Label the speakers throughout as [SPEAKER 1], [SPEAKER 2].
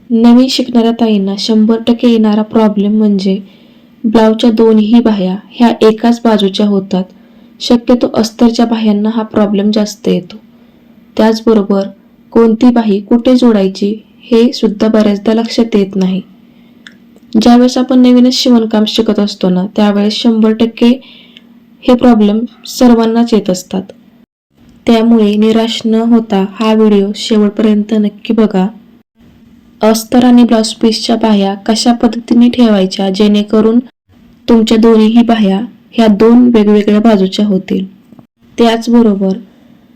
[SPEAKER 1] नवीन शिकणाऱ्या ताईंना 100% येणारा प्रॉब्लेम म्हणजे ब्लाऊजच्या दोन्ही बाह्या ह्या एकाच बाजूच्या होतात. शक्यतो अस्तरच्या बाह्यांना हा प्रॉब्लेम जास्त येतो. त्याचबरोबर कोणती बाही कुठे जोडायची हे सुद्धा बऱ्याचदा लक्षात येत नाही. ज्यावेळेस आपण नवीनच शिवणकाम शिकत असतो ना, त्यावेळेस 100% हे प्रॉब्लेम सर्वांनाच येत असतात. त्यामुळे निराश न होता हा व्हिडिओ शेवटपर्यंत नक्की बघा. अस्तर आणि ब्लाऊज पीसच्या बाह्या कशा पद्धतीने ठेवायच्या जेणेकरून तुमच्या दोन्हीही बाह्या ह्या दोन वेगवेगळ्या बाजूच्या होतील. त्याचबरोबर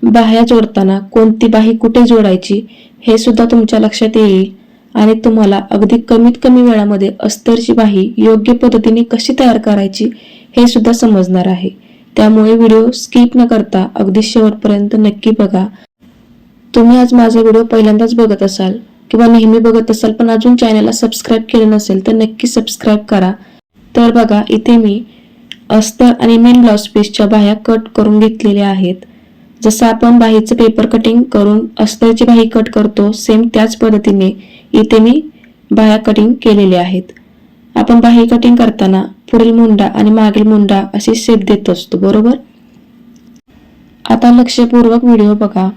[SPEAKER 1] बाह्या जोडताना कोणती बाही कुठे जोडायची हे सुद्धा तुमच्या लक्षात येईल आणि तुम्हाला अगदी कमीत कमी वेळामध्ये अस्तरची बाही योग्य पद्धतीने कशी तयार करायची हे सुद्धा समजणार आहे. त्यामुळे व्हिडिओ स्किप न करता अगदी शेवटपर्यंत नक्की बघा. तुम्ही आज माझा व्हिडिओ पहिल्यांदाच बघत असाल किंवा नेहमी बघत असाल पण अजून चॅनलला सबस्क्राईब केलं नसेल तर नक्की सबस्क्राईब करा. तर बघा, इथे मी अस्तर आणि मेन ब्लाऊज पीसच्या बाह्या कट करून घेतलेल्या आहेत. जसं आपण बाहीचं पेपर कटिंग करून अस्तरची बाही कट करतो सेम त्याच पद्धतीने इथे मी बाह्या कटिंग केलेल्या आहेत. आपण बाही कटिंग करताना पुढील मुंडा आणि मागील मुंडा असे शेप देत असतो, बरोबर? आता लक्षपूर्वक व्हिडिओ बघा.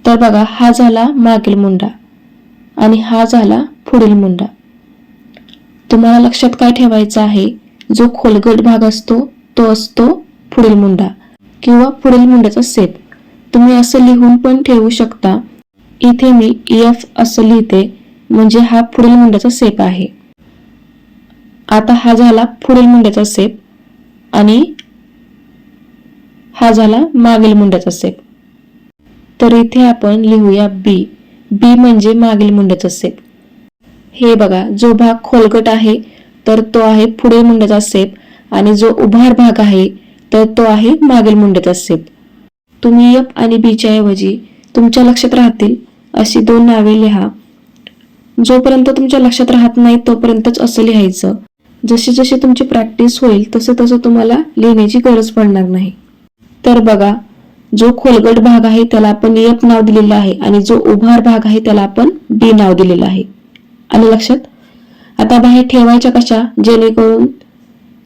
[SPEAKER 1] तर बघा, हा झाला मागील मुंडा आणि हा झाला पुढील मुंडा. तुम्हाला लक्षात काय ठेवायचं आहे, जो खोलगट भाग असतो तो असतो पुढील मुंडा किंवा पुढील मुंड्याचा शेप. तुम्ही असं लिहून पण ठेवू शकता. इथे मी एफ असं लिहिते म्हणजे हा पुढील मुंड्याचा शेप आहे. आता हा झाला पुढील मुंड्याचा शेप आणि हा झाला मागील मुंड्याचा शेप. तर इथे आपण लिहूया बी. बी म्हणजे मागील मुंड्याचा शेप. हे बघा, जो भाग खोलगट आहे तर तो आहे पुढील मुंड्याचा शेप आणि जो उभार भाग आहे तर तो आहे मागील मुंड्याचा शेप. तुम्ही एफ आणि बीच्या ऐवजी तुमच्या लक्षात राहतील अशी दोन नावे लिहा. जोपर्यंत तुमच्या लक्षात राहत नाही तोपर्यंतच असं लिहायचं. जशी जशी तुमची प्रॅक्टिस होईल तसं तसं तुम्हाला लिहिण्याची गरज पडणार नाही. तर बघा, जो खोलगट भाग आहे त्याला आपण एफ नाव दिलेलं आहे आणि जो उभार भाग आहे त्याला आपण बी नाव दिलेलं आहे. आलं लक्षात? आता बाह्या ठेवायच्या कशा जेणेकरून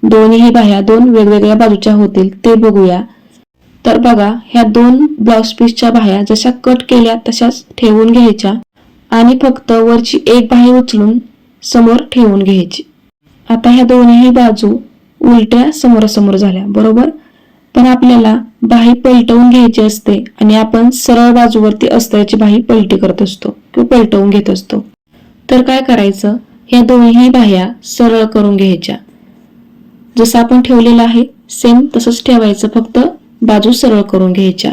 [SPEAKER 1] दोन्ही बाह्या दोन वेगवेगळ्या बाजूच्या होतील ते बघूया. तर बघा, ह्या दोन ब्लाऊज पीसच्या बाह्या जशा कट केल्या तशाच ठेवून घ्यायच्या आणि फक्त वरची एक बाही उचलून समोर ठेवून घ्यायची. आता ह्या दोन्ही बाजू उलट्या समोरासमोर झाल्या, बरोबर? पण आपल्याला बाही पलटवून घ्यायची असते आणि आपण सरळ बाजूवरती अस्तरची बाही पलटी करत असतो किंवा पलटवून घेत असतो. तर काय करायचं, ह्या दोन्ही बाह्या सरळ करून घ्यायच्या. जसं आपण ठेवलेलं आहे सेम तसंच ठेवायचं, फक्त बाजू सरळ करून घ्यायच्या.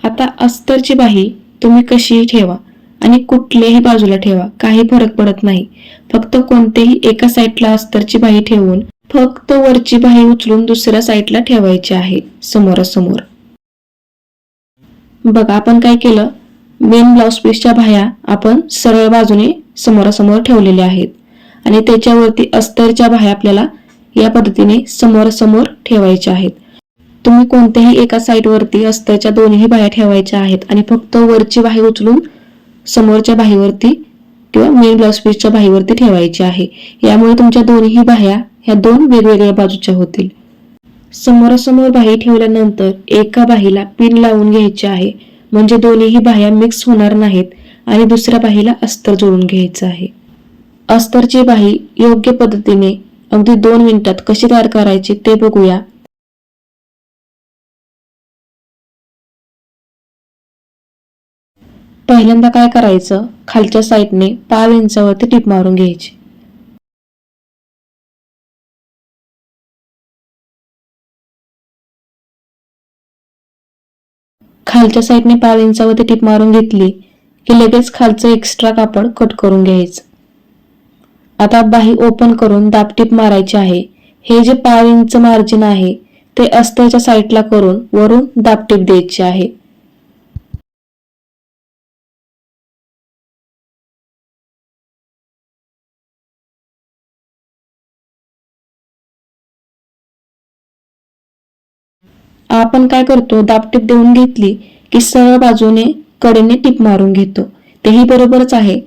[SPEAKER 1] आता अस्तरची बाही तुम्ही कशीही ठेवा आणि कुठल्याही बाजूला ठेवा, काही फरक पडत नाही. फक्त कोणत्याही एका साईडला अस्तरची बाही ठेवून फक्त वरची बाही उचलून दुसऱ्या साईडला ठेवायची आहे समोरासमोर. बघा, आपण काय केलं, मेन ब्लाऊज पीसच्या बाह्या आपण सरळ बाजूने समोरासमोर ठेवलेल्या आहेत आणि त्याच्यावरती अस्तरच्या बाह्या आपल्याला या पद्धतीने समोरासमोर ठेवायच्या आहेत. तुम्ही कोणत्याही एका साईडवरती अस्तरच्या दोन्ही बाह्या ठेवायच्या आहेत आणि फक्त वरची बाही उचलून समोरच्या बाहीवरती किंवा मेन ब्लाऊज पीसच्या बाहीवरती ठेवायची आहे. यामुळे तुमच्या दोन्ही बाह्या ह्या दोन वेगवेगळ्या बाजूच्या होतील. समोरासमोर बाही ठेवल्यानंतर एका बाहीला पिन लावून घ्यायची आहे म्हणजे दोन्ही बाह्या मिक्स होणार नाहीत आणि दुसऱ्या बाहीला अस्तर जोडून घ्यायचं आहे. अस्तरची बाही योग्य पद्धतीने अगदी 2 मिनिटात कशी तयार करायची ते बघूया. पहिल्यांदा काय करायचं, खालच्या साईडने 5 इंचावरती टिप मारून घ्यायची. खालच्या साईडने 5 इंचावरती टिप मारून घेतली की लगेच खालचं एक्स्ट्रा कापड कट करून घ्यायचं. आता बाही ओपन करून दाबटीप मारायची आहे. हे जे 5 इंच मार्जिन आहे ते अस्तरच्या साईडला करून वरून दाबटीप द्यायची आहे. आपण काय करतो, दाबटीप देऊन घेतली की सरळ बाजूने कडेने टिप मारून घेतो. तेही बरोबरच आहे,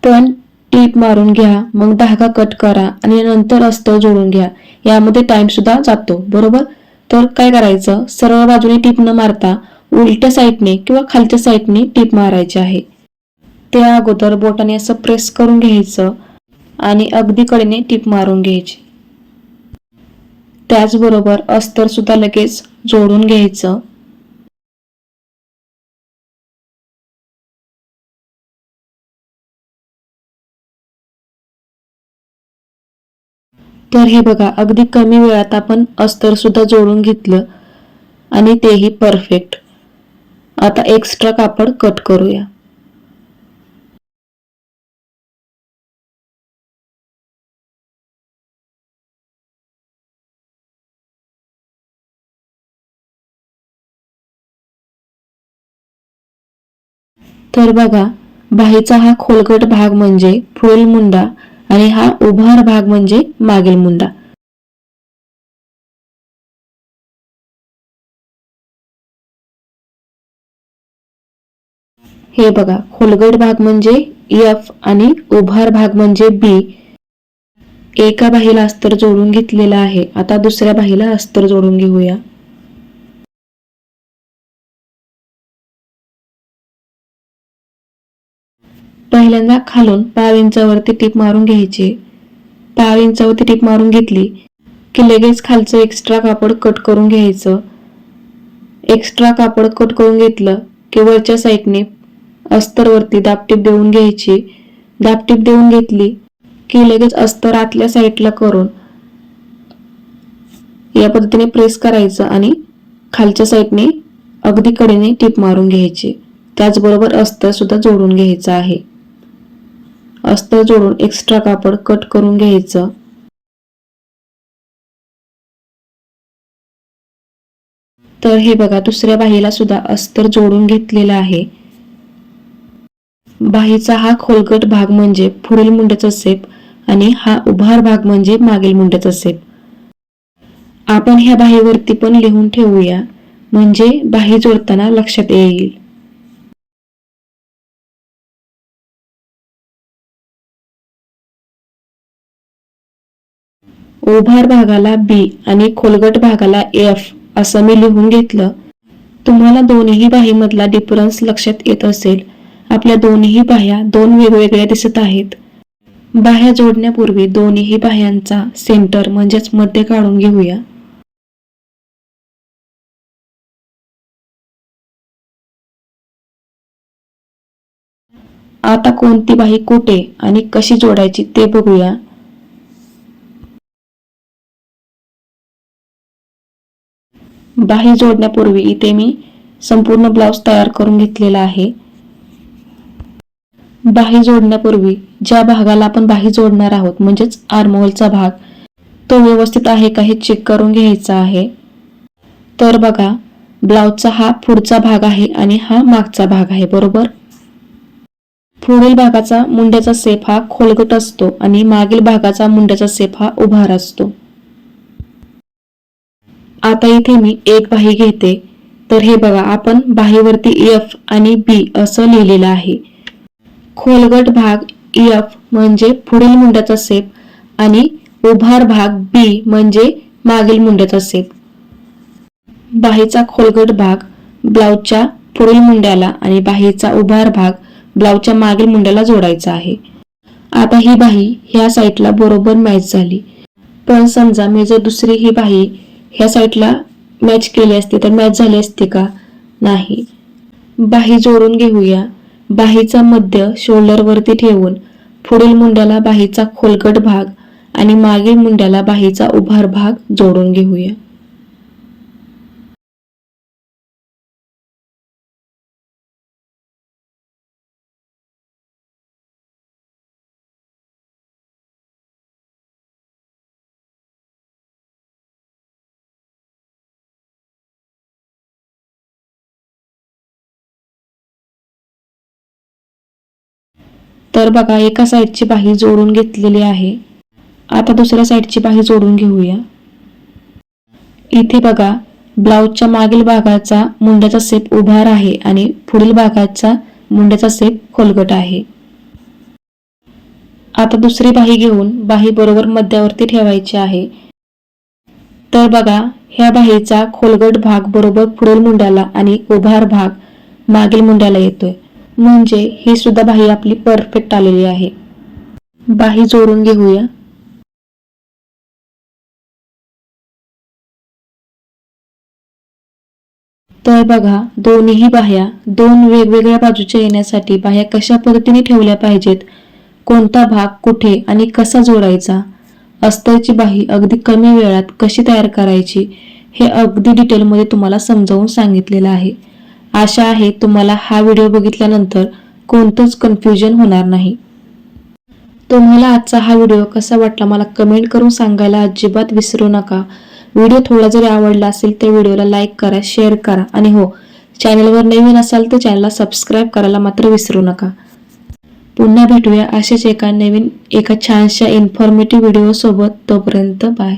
[SPEAKER 1] पण टीप मारून घ्या, मग धागा कट करा आणि नंतर अस्तर जोडून घ्या. यामध्ये टाइम सुद्धा जातो, बरोबर. तर काय करायचं, सरळ बाजूने टीप न मारता उलट्या साईडने किंवा खालच्या साईडने टीप मारायची आहे. त्या अगोदर बोटाने असं प्रेस करून घ्यायचं आणि अगदी कडेने टीप मारून घ्यायची. त्याचबरोबर अस्तर सुद्धा लगेच जोडून घ्यायचं. तर हे बघा, अगदी कमी वेळात आपण अस्तर सुद्धा जोडून घेतलं आणि तेही परफेक्ट. आता एक्स्ट्रा कापड कट करूया. तर बघा, बाहीचा हा खोलगट भाग म्हणजे पुढील मुंडा आणि हा उभार भाग म्हणजे मागील मुंडा. हे बघा, खोलगट भाग म्हणजे एफ आणि उभार भाग म्हणजे बी. एका बाहीला अस्तर जोडून घेतलेला आहे. आता दुसऱ्या बाहीला अस्तर जोडून घेऊया. पहिल्यांदा खालून पाव इंचावरती टीप मारून घ्यायची. पाव इंचावरती टीप मारून घेतली की लगेच खालचं एक्स्ट्रा कापड कट करून घ्यायचं. एक्स्ट्रा कापड कट करून घेतलं की वरच्या साईडने अस्तरवरती दाबटीप देऊन घ्यायची. दाबटीप देऊन घेतली की लगेच अस्तर आतल्या साईडला करून या पद्धतीने प्रेस करायचं आणि खालच्या साईडने अगदी कडेने टीप मारून घ्यायची. त्याचबरोबर अस्तर सुद्धा जोडून घ्यायचं आहे. अस्तर जोडून एक्स्ट्रा कापड कट करून घ्यायचं. तर हे बघा, दुसऱ्या बाहीला सुद्धा अस्तर जोडून घेतलेलं आहे. बाहीचा हा खोलगट भाग म्हणजे पुढील मुंड्याचा सेप आणि हा उभार भाग म्हणजे मागील मुंड्याचा सेप. आपण ह्या बाहीवरती पण लिहून ठेवूया, म्हणजे बाही जोडताना लक्षात येईल. उभार भागाला बी आणि खोलगट भागाला एफ असं मी लिहून घेतलं. तुम्हाला दोन्ही बाहीमधला डिफरन्स लक्षात येत असेल. आपल्या दोन्ही बाह्या दोन वेगवेगळ्या दिसत आहेत. बाह्या जोडण्यापूर्वी दोन्ही बाह्यांचा सेंटर म्हणजेच मध्य काढून घेऊया. आता कोणती बाही कुठे आणि कशी जोडायची ते बघूया. बाही जोडण्यापूर्वी इथे मी संपूर्ण ब्लाउज तयार करून घेतलेला आहे. बाही जोडण्यापूर्वी ज्या भागाला आपण बाही जोडणार आहोत म्हणजेच आर्महोलचा भाग, तो व्यवस्थित आहे का हे चेक करून घ्यायचा आहे. तर बघा, ब्लाउजचा हा पुढचा भाग आहे आणि हा मागचा भाग आहे, बरोबर. पुढील भागाचा मुंड्याचा सेप हा खोलगट असतो आणि मागील भागाचा मुंड्याचा सेप हा उभार असतो. आता इथे मी एक बाही घेते. तर हे बघा, आपण बाहीवरती एफ आणि बी असं लिहिलेलं आहे. खोलगट भाग एफ म्हणजे पुढील मुंड्याचा सेप आणि उभार भाग बी म्हणजे मागील मुंड्याचा सेप. बाहीचा खोलगट भाग ब्लाउजच्या पुढील मुंड्याला आणि बाहीचा उभार भाग ब्लाउजच्या मागील मुंड्याला जोडायचा आहे. आता ही बाही ह्या साईडला बरोबर मॅच झाली. पण समजा मी जर दुसरी ही बाही ह्या साईडला मॅच केली असती तर मॅच झाली असती का? नाही. बाही जोडून घेऊया. बाहीचा मध्य शोल्डरवरती ठेवून पुढील मुंड्याला बाहीचा खोलगट भाग आणि मागील मुंड्याला बाहीचा उभार भाग जोडून घेऊया. तर बघा, एका साईडची बाही जोडून घेतलेली आहे. आता दुसऱ्या साईडची बाही जोडून घेऊया. इथे बघा, ब्लाउजच्या मागील भागाचा मुंड्याचा सेप उभार आहे आणि पुढील भागाचा मुंड्याचा सेप खोलगट आहे. आता दुसरी बाही घेऊन बाही बरोबर मध्यावरती ठेवायची आहे. तर बघा, ह्या बाहीचा खोलगट भाग बरोबर पुढील मुंड्याला आणि उभार भाग मागील मुंड्याला येतोय, म्हणजे ही सुद्धा बाही आपली परफेक्ट आलेली आहे. बाही जोडून घेऊया. तर बघा, दोन्ही बाह्या दोन वेगवेगळ्या बाजूच्या येण्यासाठी बाह्या कशा पद्धतीने ठेवल्या पाहिजेत, कोणता भाग कुठे आणि कसा जोडायचा, अस्तरची बाही अगदी कमी वेळात कशी तयार करायची, हे अगदी डिटेलमध्ये तुम्हाला समजावून सांगितलेलं आहे. आशा आहे तुम्हाला हा व्हिडिओ बघितल्यानंतर कोणतंच कन्फ्युजन होणार नाही. तुम्हाला आजचा हा व्हिडिओ कसा वाटला मला कमेंट करून सांगायला अजिबात विसरू नका. व्हिडिओ थोडा जरी आवडला असेल तर व्हिडिओला लाईक करा, शेअर करा आणि हो, चॅनलवर नवीन असाल तर चॅनलला सबस्क्राईब करायला मात्र विसरू नका. पुन्हा भेटूया अशाच एका छानशा इन्फॉर्मेटिव्ह व्हिडिओ सोबत. तोपर्यंत बाय.